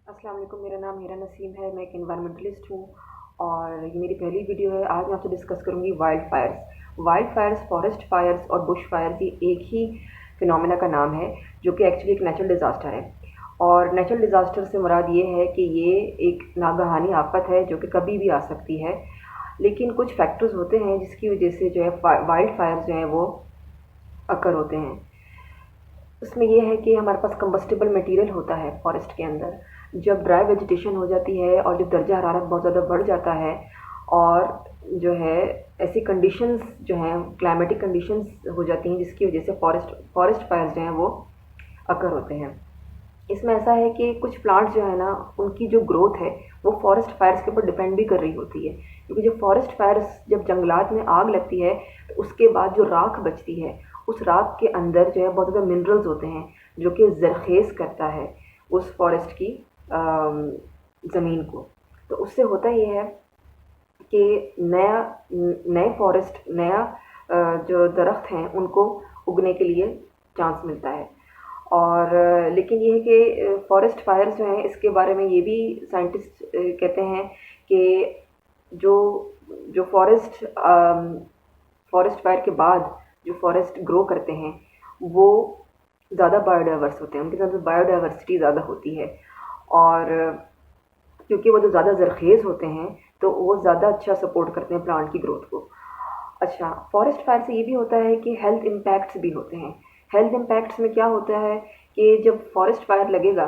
अस्सलाम वालेकुम। मेरा नाम हीरा नसीम है। मैं एक इन्वायरमेंटलिस्ट हूँ और ये मेरी पहली वीडियो है। आज मैं आपसे डिस्कस करूँगी wild Fyers. Wild Fyers, forest fires और बुश फायर्स ये एक ही फिनोमेना का नाम है जो कि एक्चुअली एक नेचुरल डिज़ास्टर है। और नेचुरल डिज़ास्टर से मुराद ये है कि ये एक नागहानी आफत है जो कि कभी भी आ सकती है, लेकिन कुछ फैक्टर्स होते हैं जिसकी वजह से जो है वाइल्ड फायर्स जो हैं वो अकर होते हैं। उसमें ये है कि हमारे पास कंबस्टिबल मटेरियल होता है फॉरेस्ट के अंदर। जब ड्राई वेजिटेशन हो जाती है और जब दर्जा हरारत बहुत ज़्यादा बढ़ जाता है और जो है ऐसी कंडीशंस जो हैं क्लाइमेटिक कंडीशंस हो जाती हैं जिसकी वजह से फॉरेस्ट फायर्स जो हैं वो अकर होते हैं। इसमें ऐसा है कि कुछ प्लांट्स जो है ना उनकी जो ग्रोथ है वो फॉरेस्ट फायर्स के ऊपर डिपेंड भी कर रही होती है, क्योंकि जब फॉरेस्ट फायर्स जब जंगलात में आग लगती है तो उसके बाद जो राख बचती है उस राख के अंदर जो है बहुत ज़्यादा मिनरल्स होते हैं जो कि ज़रखेज़ करता है उस फॉरेस्ट की ज़मीन को। तो उससे होता ये है कि नए फॉरेस्ट जो दरख्त हैं उनको उगने के लिए चांस मिलता है। और लेकिन ये है कि फॉरेस्ट फायर्स जो हैं इसके बारे में ये भी साइंटिस्ट कहते हैं कि जो जो फॉरेस्ट फायर के बाद जो फॉरेस्ट ग्रो करते हैं वो ज़्यादा बायोडाइवर्स होते हैं, उनके साथ बायोडाइवर्सिटी ज़्यादा होती है। और क्योंकि वो जो ज़्यादा ज़रखेज़ होते हैं तो वो ज़्यादा अच्छा सपोर्ट करते हैं प्लांट की ग्रोथ को। अच्छा, फॉरेस्ट फायर से ये भी होता है कि हेल्थ इम्पैक्ट्स भी होते हैं। हेल्थ इम्पैक्ट्स में क्या होता है कि जब फॉरेस्ट फायर लगेगा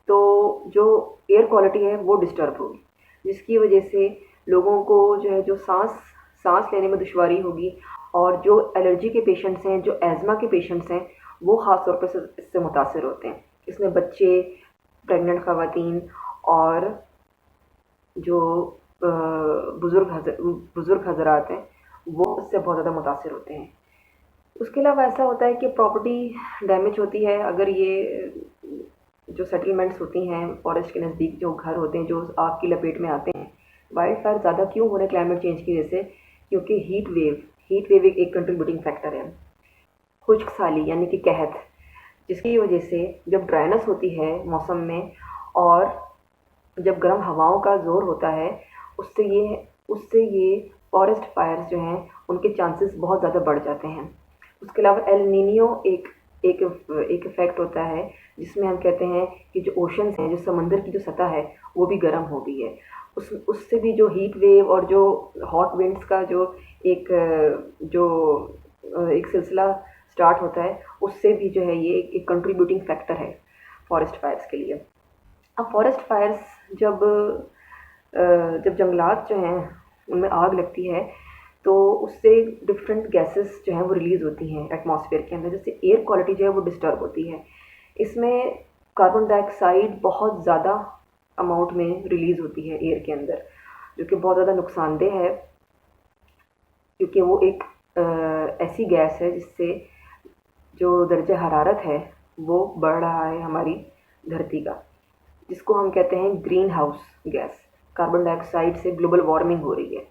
तो जो एयर क्वालिटी है वो डिस्टर्ब होगी, जिसकी वजह से लोगों को जो है जो सांस लेने में दुश्वारी होगी। और जो एलर्जी के पेशेंट्स हैं, जो एज़मा के पेशेंट्स हैं, वो ख़ास तौर पर इससे मुतासर होते हैं। इसमें बच्चे, प्रेग्नेंट ख़वातीन और जो बुज़ुर्ग हज़रात हैं वो इससे बहुत ज़्यादा मुतासर होते हैं। उसके अलावा ऐसा होता है कि प्रॉपर्टी डैमेज होती है। अगर ये जो सेटलमेंट्स होती हैं फॉरेस्ट के नज़दीक, जो घर होते हैं जो आग की लपेट में आते हैं। वाइल्ड फायर ज़्यादा क्यों हो रहे क्लाइमेट चेंज की वजह से? क्योंकि हीट वेव एक कंट्रीब्यूटिंग फैक्टर है। खुश्क साली यानी कि कहत, जिसकी वजह से जब ड्राइनेस होती है मौसम में और जब गर्म हवाओं का ज़ोर होता है उससे ये फॉरेस्ट फायर्स जो हैं उनके चांसेस बहुत ज़्यादा बढ़ जाते हैं। उसके अलावा एल नीनियो एक एक एक इफ़ेक्ट होता है जिसमें हम कहते हैं कि जो ओशंस हैं, जो समंदर की जो सतह है वो भी गर्म हो गई है। उससे भी जो हीट वेव और जो हॉट विंड्स का एक सिलसिला स्टार्ट होता है, उससे भी जो है ये एक कंट्रीब्यूटिंग फैक्टर है फॉरेस्ट फायर्स के लिए। अब फॉरेस्ट फायर्स जब जंगलात जो हैं उनमें आग लगती है तो उससे डिफरेंट गैसेस जो हैं वो रिलीज़ होती हैं एटमॉस्फेयर के अंदर, जिससे एयर क्वालिटी जो है वो डिस्टर्ब होती है। इसमें कार्बन डाइऑक्साइड बहुत ज़्यादा अमाउंट में रिलीज़ होती है एयर के अंदर, जो कि बहुत ज़्यादा नुकसानदेह है, क्योंकि वो एक ऐसी गैस है जिससे जो दर्जा हरारत है वो बढ़ रहा है हमारी धरती का, जिसको हम कहते हैं green house gas. Carbon dioxide से ग्लोबल वार्मिंग हो रही है।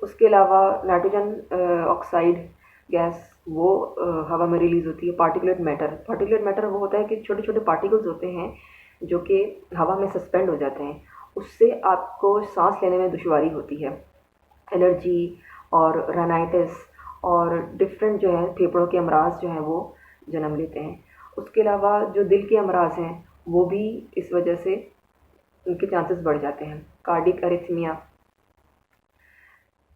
उसके अलावा नाइट्रोजन ऑक्साइड गैस वो हवा में रिलीज़ होती है। पार्टिकुलेट मैटर वो होता है कि छोटे छोटे पार्टिकल्स होते हैं जो कि हवा में सस्पेंड हो जाते हैं। उससे आपको सांस लेने में दुश्वारी होती है, एलर्जी और राइनाइटिस और डिफरेंट जो है फेफड़ों के अमराज जो हैं वो जन्म लेते हैं। उसके अलावा जो दिल के अमराज हैं वो भी इस वजह से उनके चांसेस बढ़ जाते हैं, कार्डिक अरिथमिया।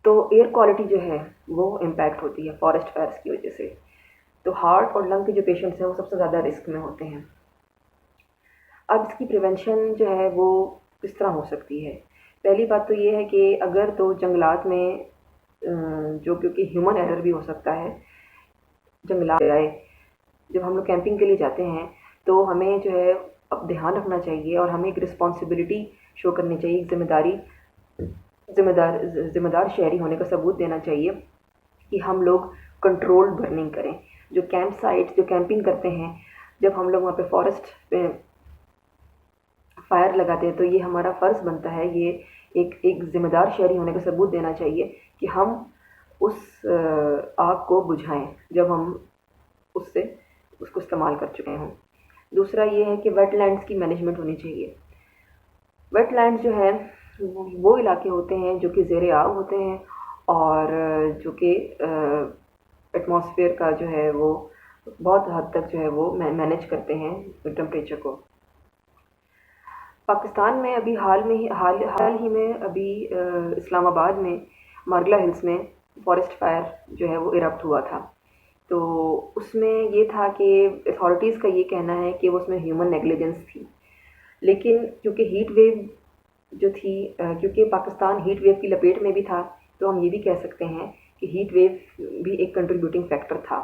तो एयर क्वालिटी जो है वो इम्पैक्ट होती है फॉरेस्ट फायर्स की वजह से। तो हार्ट और लंग के जो पेशेंट्स हैं वो सबसे ज़्यादा रिस्क में होते हैं। अब इसकी प्रिवेंशन जो है वो किस तरह हो सकती है? पहली बात तो ये है कि अगर तो जंगलात में जो क्योंकि ह्यूमन एरर भी हो सकता है, जंगलात जाए जब हम लोग कैंपिंग के लिए जाते हैं तो हमें जो है अब ध्यान रखना चाहिए और हमें एक रिस्पॉन्सिबिलिटी शो करनी चाहिए, जिम्मेदार शहरी होने का सबूत देना चाहिए कि हम लोग कंट्रोल्ड बर्निंग करें। जो कैंप साइट, जो कैंपिंग करते हैं, जब हम लोग वहाँ पे फॉरेस्ट पे फायर लगाते हैं तो ये हमारा फ़र्ज़ बनता है, ये एक ज़िम्मेदार शहरी होने का सबूत देना चाहिए कि हम उस आग को बुझाएं जब हम उसको इस्तेमाल कर चुके हों। दूसरा ये है कि वेटलैंड्स की मैनेजमेंट होनी चाहिए। वेटलैंड्स जो है वो इलाके होते हैं जो कि ज़ेर आब होते हैं और जो कि एटमॉस्फेयर का जो है वो बहुत हद तक जो है वो मैनेज करते हैं टेम्परेचर को। पाकिस्तान में अभी हाल ही में अभी इस्लामाबाद में मारगला हिल्स में फॉरेस्ट फायर जो है वो इरप्ट हुआ था। तो उसमें ये था कि अथॉरिटीज़ का ये कहना है कि वो उसमें ह्यूमन नेग्लिजेंस थी, लेकिन क्योंकि हीट वेव जो थी क्योंकि पाकिस्तान हीट वेव की लपेट में भी था, तो हम ये भी कह सकते हैं कि हीट वेव भी एक कंट्रीब्यूटिंग फैक्टर था।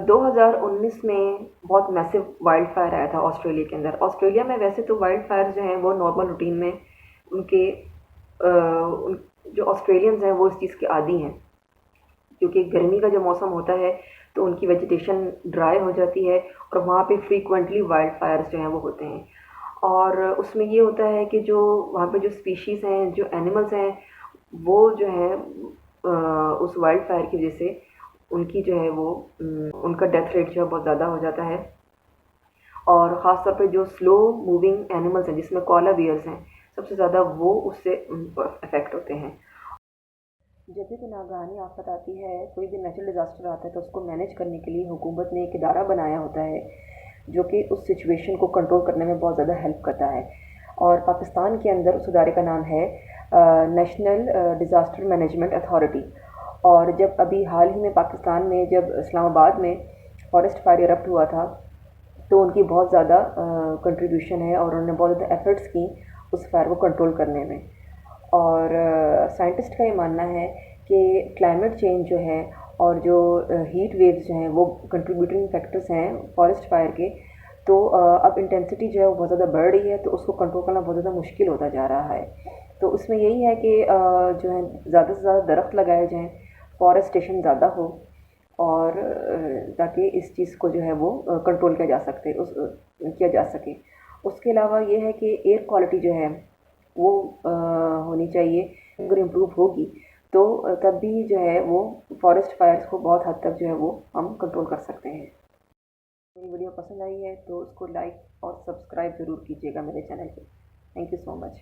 2019 में बहुत मैसिव वाइल्ड फायर आया था ऑस्ट्रेलिया के अंदर। ऑस्ट्रेलिया में वैसे तो वाइल्ड फायर जो हैं वो नॉर्मल रूटीन में उनके जो ऑस्ट्रेलियंस हैं वो इस चीज़ के आदी हैं, क्योंकि गर्मी का जो मौसम होता है तो उनकी वेजिटेशन ड्राई हो जाती है और वहाँ पे फ्रीक्वेंटली वाइल्ड फायर्स जो हैं वो होते हैं। और उसमें ये होता है कि जो वहाँ पे जो स्पीशीज़ हैं, जो एनिमल्स हैं, वो जो है उस वाइल्ड फायर की वजह से उनकी जो है वो उनका डेथ रेट जो है बहुत ज़्यादा हो जाता है। और ख़ास तौर पे जो स्लो मूविंग एनिमल्स हैं जिसमें कोआला बियर्स हैं, सबसे ज़्यादा वो उससे अफेक्ट होते हैं। जब भी कोई नागहानी आफत आती है, कोई भी नेचुरल डिज़ास्टर आता है, तो उसको मैनेज करने के लिए हुकूमत ने एक इदारा बनाया होता है जो कि उस सिचुएशन को कंट्रोल करने में बहुत ज़्यादा हेल्प करता है। और पाकिस्तान के अंदर उस इदारे का नाम है नेशनल डिज़ास्टर मैनेजमेंट अथॉरिटी। और जब अभी हाल ही में पाकिस्तान में जब इस्लामाबाद में फॉरेस्ट फायर इरप्ट हुआ था, तो उनकी बहुत ज़्यादा कंट्रीब्यूशन है और उन्होंने बहुत ज़्यादा एफ़र्ट्स की उस फायर को कंट्रोल करने में। और साइंटिस्ट का ये मानना है कि क्लाइमेट चेंज जो है और जो हीट वेव्स जो हैं वो कंट्रीब्यूटिंग फैक्टर्स हैं फॉरेस्ट फायर के। तो अब इंटेंसिटी जो है वो बहुत ज़्यादा बढ़ रही है, तो उसको कंट्रोल करना बहुत ज़्यादा मुश्किल होता जा रहा है। तो उसमें यही है कि जो है ज़्यादा से ज़्यादा दरख्त लगाए जाएँ, फॉरेस्टेशन ज़्यादा हो, और ताकि इस चीज़ को जो है वो कंट्रोल किया जा सके। उसके अलावा ये है कि एयर क्वालिटी जो है वो होनी चाहिए। अगर इम्प्रूव होगी तो तब भी जो है वो फॉरेस्ट फायर्स को बहुत हद तक जो है वो हम कंट्रोल कर सकते हैं। मेरी वीडियो पसंद आई है तो उसको लाइक और सब्सक्राइब ज़रूर कीजिएगा मेरे चैनल पे। Thank you so much.